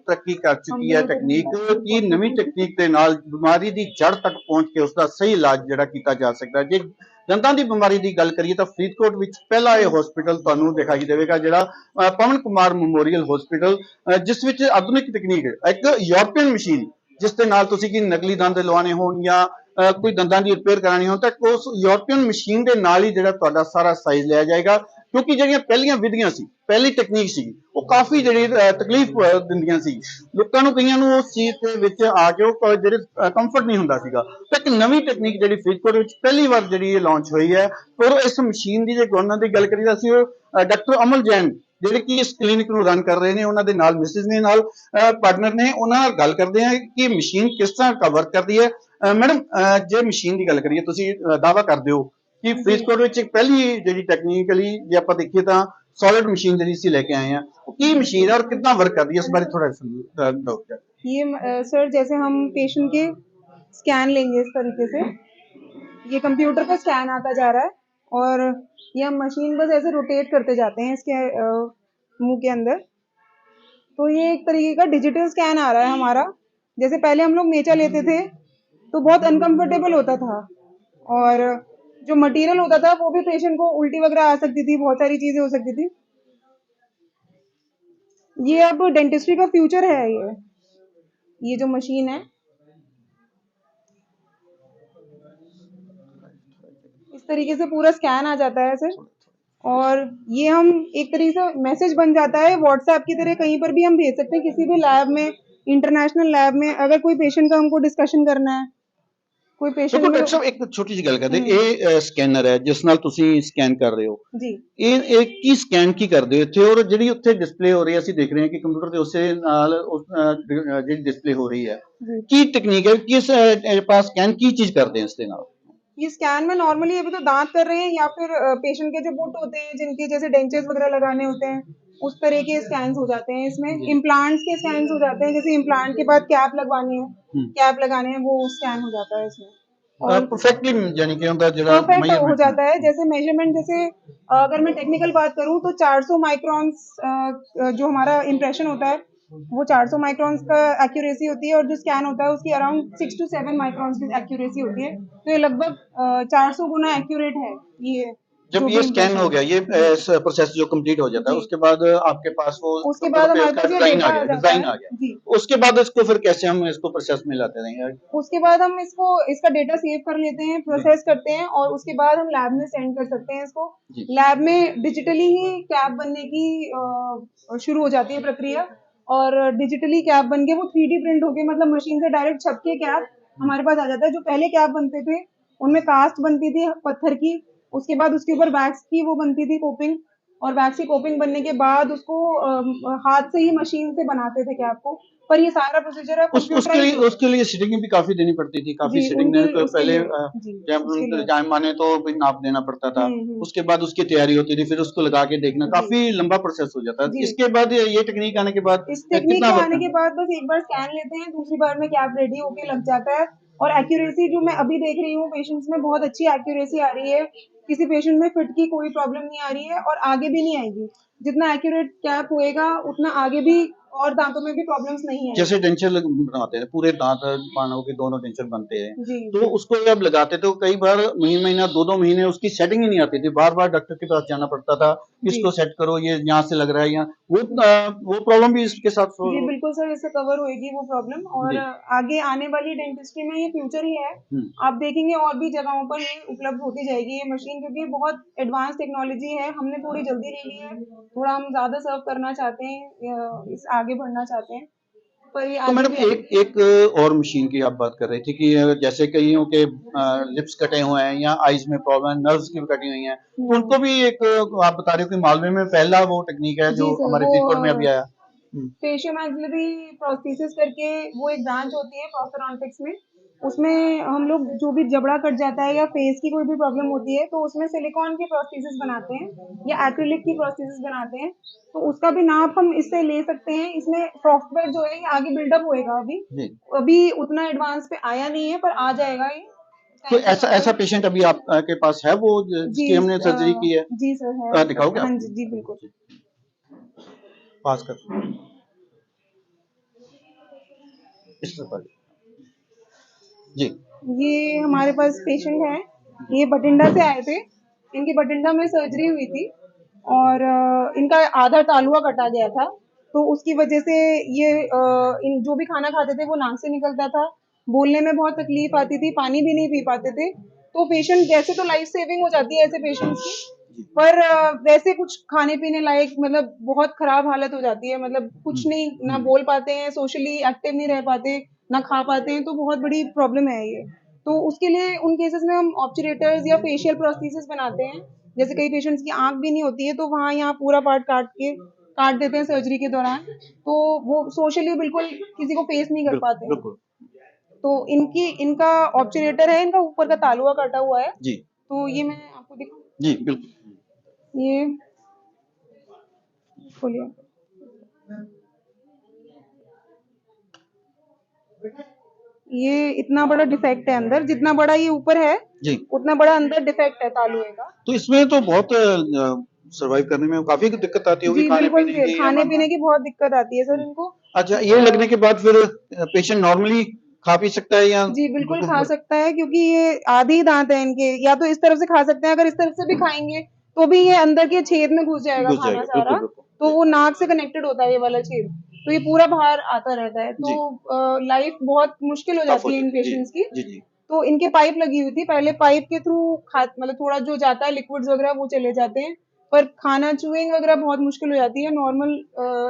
तरक्की कर चुकी है तकनीक कि नवी तकनीक के नाल बीमारी की जड़ तक पहुंच के उसका सही इलाज जिहड़ा कीता जा सकता है। जे दंदां की बीमारी की गल करिए तो फरीदकोट विच पहला यह हॉस्पिटल तुहानूं दिखाई देगा जिहड़ा पवन कुमार मैमोरीयल हॉस्पिटल, जिस विच आधुनिक तकनीक एक यूरोपियन मशीन जिस दे नाल तुसीं की नकली दंद लवाने होण या कोई दंदां की रिपेयर करानी हो तो उस यूरोपियन मशीन के नाल ही जिहड़ा तुहाडा सारा साइज लिया जाएगा, क्योंकि ਜਿਹੜੀਆਂ ਪਹਿਲੀਆਂ ਵਿਧੀਆਂ ਸੀ ਪਹਿਲੀ ਟੈਕਨੀਕ ਸੀ ਉਹ ਕਾਫੀ ਜਿਹੜੀ ਤਕਲੀਫ ਦਿੰਦੀਆਂ ਸੀ ਲੋਕਾਂ ਨੂੰ, ਕਈਆਂ ਨੂੰ ਉਸ ਚੀਜ਼ ਦੇ ਵਿੱਚ ਆ ਕੇ ਉਹ ਜਿਹੜੇ ਕੰਫਰਟ ਨਹੀਂ ਹੁੰਦਾ ਸੀਗਾ। ਤਾਂ ਇੱਕ ਨਵੀਂ ਟੈਕਨੀਕ ਜਿਹੜੀ ਫਰੀਦਕੋਟ ਵਿੱਚ ਪਹਿਲੀ ਵਾਰ ਜਿਹੜੀ ਇਹ ਲਾਂਚ ਹੋਈ ਹੈ ਔਰ ਇਸ ਮਸ਼ੀਨ ਦੀ ਜੇ ਉਹਨਾਂ ਦੀ ਗੱਲ ਕਰੀਏ ਅਸੀਂ ਉਹ ਡਾਕਟਰ ਅਮਲ ਜੈਨ ਜਿਹੜੇ ਕਿ ਇਸ ਕਲੀਨਿਕ ਨੂੰ ਰਨ ਕਰ ਰਹੇ ਨੇ, ਉਹਨਾਂ ਦੇ ਨਾਲ ਮਿਸਿਸ ਨੇ ਨਾਲ ਪਾਰਟਨਰ ਨੇ, ਉਹਨਾਂ ਨਾਲ ਗੱਲ ਕਰਦੇ ਹਾਂ ਕਿ ਮਸ਼ੀਨ ਕਿਸ ਤਰ੍ਹਾਂ ਵਰਕ ਕਰਦੀ ਹੈ। ਮੈਡਮ ਜੇ ਮਸ਼ੀਨ ਦੀ ਗੱਲ ਕਰੀਏ ਤੁਸੀਂ ਦਾਅਵਾ ਕਰਦੇ ਹੋ कि फरीदकोट में एक पहली जी टेक्निकली जे आप देखिए तो सॉलिड मशीन जी लेके आए हैं, की मशीन है और कितना वर्क करती है इस बारे थोड़ा डॉक्टर। ये सर जैसे हम पेशेंट के स्कैन लेंगे इस तरीके से, ये कंप्यूटर का स्कैन आता जा रहा है और ये हम मशीन बस ऐसे रोटेट करते जाते हैं इसके मुंह के अंदर, तो ये एक तरीके का डिजिटल स्कैन आ रहा है हमारा। जैसे पहले हम लोग मेचा लेते थे तो बहुत अनकंफर्टेबल होता था और जो मटेरियल होता था वो भी पेशेंट को उल्टी वगैरह आ सकती थी, बहुत सारी चीजें हो सकती थी। ये अब डेंटिस्ट्री का फ्यूचर है, ये जो मशीन है इस तरीके से पूरा स्कैन आ जाता है सर, और ये हम एक तरीके से मैसेज बन जाता है व्हाट्सएप की तरह, कहीं पर भी हम भेज सकते हैं, किसी भी लैब में, इंटरनेशनल लैब में, अगर कोई पेशेंट का हमको डिस्कशन करना है कोई पेशेंट डॉक्टर साहब एक छोटी सी गल करते ये स्कैनर है जिस नाल तुसी स्कैन कर रहे हो जी, ये की स्कैन की करदे हो इत्थे और ਜਿਹੜੀ ਉੱਥੇ डिस्प्ले हो रही है ਅਸੀਂ देख रहे हैं कि कंप्यूटर ਦੇ ਉਸੇ ਨਾਲ ਜਿਹੜੀ डिस्प्ले हो रही है की टेक्निक है किस पास स्कैन की चीज करते हैं इसके नाल। ये स्कैन में नॉर्मली अभी तो दांत कर रहे हैं या फिर पेशेंट के जो बुट होते हैं जिनके जैसे डेंचर्स वगैरह लगाने होते हैं उस तरह के स्कैन्स हो जाते हैं, इसमें इम्प्लांट्स के स्कैन्स हो जाते हैं, जैसे इम्प्लांट के बाद कैप लगवानी है, कैप लगाने हैं वो स्कैन हो जाता है इसमें और परफेक्टली यानी कि उनका जो परफेक्ट हो जाता है। जैसे मेजरमेंट, जैसे अगर मैं टेक्निकल बात करूं तो 400 माइक्रॉन्स जो हमारा इम्प्रेशन होता है वो 400 माइक्रॉन्स का एक्यूरेसी होती है और जो स्कैन होता है उसकी अराउंड 6 to 7 माइक्रॉन्स की एक्यूरेसी होती है, तो ये लगभग 400 गुना एक्यूरेट है। ये जब ये स्कैन हो गया ये प्रोसेस जो कंप्लीट हो जाता है उसके बाद आपके पास वो उसके बाद हमारे पास ये डेटा डिजाइन आ गया, उसके बाद इसको फिर कैसे हम इसको प्रोसेस में लाते रहेंगे? उसके बाद हम इसको इसका डेटा सेव कर लेते हैं, प्रोसेस करते हैं और उसके बाद हम लैब में सेंड कर सकते हैं इसको। लैब में डिजिटली ही कैप बनने की शुरू हो जाती है प्रक्रिया और डिजिटली कैप बन के वो 3D प्रिंट होके मतलब मशीन से डायरेक्ट छप के कैप हमारे पास आ जाता है। जो पहले कैप बनते थे उनमें कास्ट बनती थी पत्थर की, उसके बाद उसके ऊपर वैक्स की वो बनती थी कोपिंग, और वैक्स की कोपिंग बनने के बाद उसको हाथ से ही मशीन से बनाते थे कैप को, पर ये सारा प्रोसीजर है उसके लिए सीटिंग भी काफी देनी पड़ती थी, काफी सीटिंग पहले जाम माने तो भी नाप देना पड़ता था, उसके बाद उसकी तैयारी होती थी, फिर उसको लगा के देखना काफी लंबा प्रोसेस हो जाता है। इसके बाद ये टेक्निक आने के बाद इस टेक्निक आने के बाद बस एक बार स्कैन लेते हैं, दूसरी बार में कैप रेडी होके लग जाता है और एक्यूरेसी जो मैं अभी देख रही हूँ पेशेंट्स में बहुत अच्छी एक्यूरेसी आ रही है, किसी पेशेंट में फिट की कोई प्रॉब्लम नहीं आ रही है और आगे भी नहीं आएगी। जितना एक्यूरेट कैप होएगा उतना आगे भी और दांतों में भी प्रॉब्लम्स नहीं है। जैसे डेंचर बनाते हैं पूरे दांत मानो के दोनों डेंचर बनते हैं तो उसको जब लगाते तो कई बार महीना 2-2 महीने उसकी सेटिंग ही नहीं आती थी, बार बार डॉक्टर के पास जाना पड़ता था, इसको सेट करो, ये यहाँ से लग रहा है यहाँ, वो प्रॉब्लम भी इसके साथ जी बिल्कुल सर, इससे कवर होएगी वो प्रॉब्लम और आगे आने वाली डेंटिस्ट्री में ये फ्यूचर ही है। आप देखेंगे और भी जगहों पर ये उपलब्ध होती जाएगी ये मशीन, क्योंकि बहुत एडवांस टेक्नोलॉजी है, हमने थोड़ी जल्दी ले ली है, थोड़ा हम ज्यादा सर्व करना चाहते हैं, इस आगे बढ़ना चाहते हैं। तो मैडम एक और मशीन की आप बात कर रही थी कि जैसे कईयों के लिप्स कटे हुए हैं या आईज में प्रॉब्लम है, नर्व्स की कटी हुई हैं, तो उनको भी एक आप बता रहे हो कि मालवे में पहला वो टेक्निक है जो हमारे फरीदकोट में अभी आया, फेशियोमैक्सिलरी प्रोस्थेसिस करके वो एक ब्रांच होती है प्रोस्थेडोंटिक्स में, उसमें हम लोग जो भी जबड़ा कट जाता है या फेस की कोई भी प्रॉब्लम होती है तो उसमें सिलिकॉन की प्रोस्थेसिस बनाते हैं या एक्रिलिक की प्रोस्थेसिस बनाते हैं, तो उसका भी नाप हम इससे ले सकते हैं। इसमें सॉफ्टवेयर जो है आगे बिल्डअप होएगा, अभी उतना एडवांस पे आया नहीं है पर आ जाएगा ये। तो ऐसा पेशेंट अभी आपके पास है वो जिसकी हमने सर्जरी की है? जी सर है। दिखाओगे? हाँ जी बिल्कुल। पास कर इस तरह जी ये हमारे पास पेशेंट है, ये बठिंडा से आए थे। इनकी बठिंडा में सर्जरी हुई थी और इनका आधा तालुआ कटा गया था, तो उसकी वजह से ये इन जो भी खाना खाते थे वो नाक से निकलता था, बोलने में बहुत तकलीफ आती थी, पानी भी नहीं पी पाते थे। तो पेशेंट वैसे तो लाइफ सेविंग हो जाती है ऐसे पेशेंट्स की, पर वैसे कुछ खाने पीने लायक मतलब बहुत खराब हालत हो जाती है, मतलब कुछ नहीं, ना बोल पाते हैं, सोशली एक्टिव नहीं रह पाते, ना खा पाते हैं, तो बहुत बड़ी प्रॉब्लम है ये। तो उसके लिए उन केसेस में हम ऑब्चुरेटर्स या फेशियल प्रोस्थेसिस बनाते हैं। जैसे कई पेशेंट्स की आंख भी नहीं होती है, तो वहाँ यहाँ पूरा पार्ट काट देते हैं सर्जरी के दौरान, तो वो सोशली बिल्कुल किसी को फेस नहीं कर पाते हैं। बिल्कुल तो इनका ऑब्चुरेटर है, इनका ऊपर का तालुआ कटा हुआ है। जी तो ये मैं आपको दिखाऊं, जी बिल्कुल ये खोलिए, ये इतना बड़ा डिफेक्ट है अंदर, जितना बड़ा ये ऊपर है जी। उतना बड़ा अंदर डिफेक्ट है तालुए का। तो इसमें तो बहुत सरवाइव करने में काफी दिक्कत आती होगी, जी खाने बिल्कुल, पीने की या खाने मानना। पीने की बहुत दिक्कत आती है सर इनको। अच्छा, ये लगने के बाद फिर पेशेंट नॉर्मली खा पी सकता है या जी बिल्कुल खा सकता है, क्योंकि ये आधे ही दांत है इनके, या तो इस तरफ से खा सकते हैं, अगर इस तरफ से भी खाएंगे तो भी ये अंदर के छेद में घुस जाएगा घुस खाना जाएगा? सारा, बिल्कुल तो बिल्कुल वो नाक से कनेक्टेड होता है ये वाला छेद, तो ये पूरा बाहर आता रहता है, जी तो लाइफ बहुत मुश्किल हो टफ हो जाती है इन जाती है। जी पेशेंट्स की। जी जी तो इनके पाइप लगी हुई थी, पहले पाइप के थ्रू मतलब थोड़ा जो जाता है लिक्विड्स वगैरह वो चले जाते हैं, पर खाना चूइंग वगैरह बहुत मुश्किल हो जाती है, नॉर्मल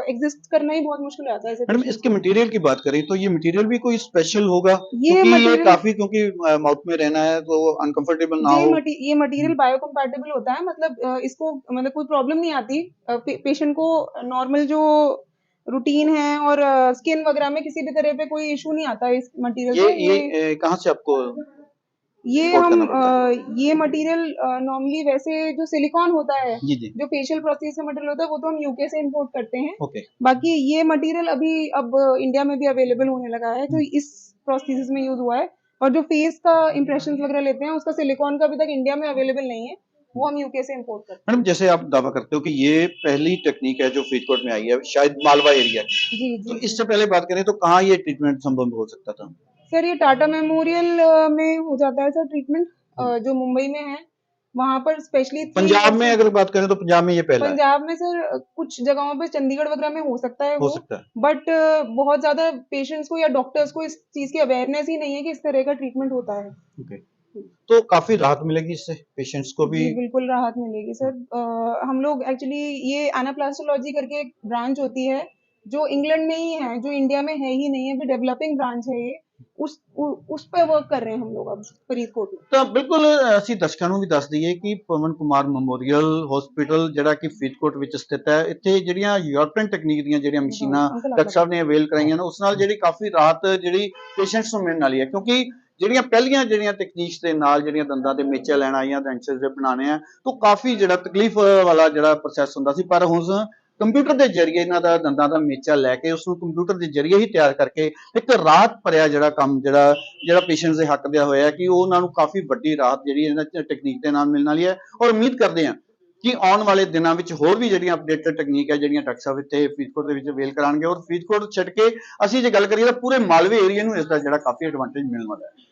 एग्जिस्ट करना ही बहुत मुश्किल हो जाता है ऐसे मैडम, पेशेंट्स इसके को। मटेरियल की बात करें तो ये मटेरियल भी कोई स्पेशल होगा, ये क्योंकि ये मटेरियल काफी, क्योंकि माउथ में रहना है तो अनकंफर्टेबल ना हो। ये मटेरियल बायोकम्पैटिबल होता है, मतलब इसको मतलब कोई प्रॉब्लम नहीं आती पेशेंट को, नॉर्मल जो रूटीन है और स्किन वगैरह में किसी भी तरह पे कोई इशू नहीं आता है इस मटेरियल से। ये कहाँ से आपको ये इंपोर्ट हम करना पड़ता है? ये मटेरियल नॉर्मली वैसे जो सिलिकॉन होता है, जी जी जो फेशियल प्रोसेस का मटेरियल होता है, वो तो हम यूके से इंपोर्ट करते हैं। ओके। बाकी ये मटेरियल अभी अब इंडिया में भी अवेलेबल होने लगा है, जो इस प्रोसेस में यूज हुआ है, और जो फेस का इंप्रेशन वगैरह लेते हैं उसका सिलिकॉन का अभी तक इंडिया में अवेलेबल नहीं है, वो हम यूके से इंपोर्ट करते मैडम, जैसे आप दावा करते हो कि ये पहली टेक्निक है जो फरीदकोट में आई है, शायद मालवा एरिया की, हैं। जी तो जी जी इससे पहले बात करें तो कहाँ ये ट्रीटमेंट संभव हो सकता था? सर, ये टाटा मेमोरियल में हो जाता है सर ट्रीटमेंट, जो मुंबई में है, वहां पर स्पेशली 3 ईयर पंजाब में से। अगर बात करें तो पंजाब में ये पहला है? पंजाब में सर कुछ जगहों पे, चंडीगढ़ वगैरह में हो सकता है हो वो, सकता है। बट बहुत ज्यादा पेशेंट्स को या डॉक्टर्स को इस चीज की अवेयरनेस ही नहीं है कि इस तरह का ट्रीटमेंट होता है। ओके। तो काफी राहत मिलेगी इससे पेशेंट्स को भी? जी बिल्कुल राहत मिलेगी सर। हम लोग एक्चुअली ये एनाप्लास्टोलॉजी करके एक ब्रांच होती है, जो इंग्लैंड में ही है, जो इंडिया में है ही नहीं है, अभी डेवलपिंग ब्रांच है ये, उस पे वर्क कर रहे हैं हम लोग अब फरीदकोट में। ਤਾਂ ਬਿਲਕੁਲ ਅਸੀਂ ਦਰਸ਼ਕਾਂ ਨੂੰ ਵੀ ਦੱਸ ਦਈਏ ਕਿ ਪਵਨ ਕੁਮਾਰ ਮੈਮੋਰੀਅਲ ਹਸਪੀਟਲ ਜਿਹੜਾ ਕਿ ਫਰੀਦਕੋਟ ਵਿੱਚ ਸਥਿਤ ਹੈ, ਇੱਥੇ ਜਿਹੜੀਆਂ ਯੂਰਪੀਅਨ ਟੈਕਨੀਕ ਦੀਆਂ ਜਿਹੜੀਆਂ ਮਸ਼ੀਨਾਂ अंकल आप ਡਾਕਟਰ ਸਾਹਿਬ ਨੇ ਅਵੇਲ ਕਰਾਈਆਂ ਨੇ, ਉਸ ਨਾਲ ਜਿਹੜੀ ਕਾਫੀ ਰਾਹਤ ਜਿਹੜੀ ਪੇਸ਼ੈਂਟਸ ਨੂੰ ਮਿਲਣ ਵਾਲੀ ਹੈ, ਕਿਉਂਕਿ ਜਿਹੜੀਆਂ ਪਹਿਲੀਆਂ ਜਿਹੜੀਆਂ ਤਕਨੀਕਸ ਦੇ ਨਾਲ ਜਿਹੜੀਆਂ ਦੰਦਾਂ ਦੇ ਮੇਚੇ ਲੈਣਾ ਜਾਂ ਡੈਂਟਸ ਦੇ ਬਣਾਉਣੇ ਆ, ਤਾਂ ਕਾਫੀ ਜਿਹੜਾ ਤਕਲੀਫ ਵਾਲਾ ਜਿਹੜਾ ਪ੍ਰੋਸੈਸ ਹੁੰਦਾ ਸੀ, ਪਰ ਹੁਣ ਕੰਪਿਊਟਰ ਦੇ ਜ਼ਰੀਏ ਇਹਨਾਂ ਦਾ ਦੰਦਾਂ ਦਾ ਮੇਚਾ ਲੈ ਕੇ ਉਸ ਨੂੰ ਕੰਪਿਊਟਰ ਦੇ ਜ਼ਰੀਏ ਹੀ ਤਿਆਰ ਕਰਕੇ ਇੱਕ ਰਾਹਤ ਭਰਿਆ ਜਿਹੜਾ ਕੰਮ ਜਿਹੜਾ ਪੇਸ਼ੈਂਟਸ ਦੇ ਹੱਕ ਦਿਆ ਹੋਇਆ ਕਿ ਉਹਨਾਂ ਨੂੰ ਕਾਫੀ ਵੱਡੀ ਰਾਹਤ ਜਿਹੜੀ ਇਹਨਾਂ ਟੈਕਨੀਕ ਦੇ ਨਾਲ ਮਿਲਣ ਵਾਲੀ ਹੈ, ਔਰ ਉਮੀਦ ਕਰਦੇ ਹਾਂ ਕਿ ਆਉਣ ਵਾਲੇ ਦਿਨਾਂ ਵਿੱਚ ਹੋਰ ਵੀ ਜਿਹੜੀਆਂ ਅਪਡੇਟਡ ਟੈਕਨੀਕ ਹੈ ਜਿਹੜੀਆਂ ਡਾਕਟਰ ਸਾਹਿਬ ਇੱਥੇ ਫਰੀਦਕੋਟ ਦੇ ਵਿੱਚ ਅਵੇਲ ਕਰਾਉਣਗੇ, ਔਰ ਫਰੀਦਕੋਟ ਛੱਡ ਕੇ ਅਸੀਂ ਜੇ ਗੱਲ ਕਰੀਏ ਤਾਂ ਪੂਰੇ ਮਾਲਵੇ ਏਰੀਆ ਨੂੰ ਇਸ ਦਾ ਜਿਹੜਾ ਕਾਫੀ ਐਡਵਾਂਟੇਜ ਮਿਲਣ ਵਾਲਾ ਹੈ।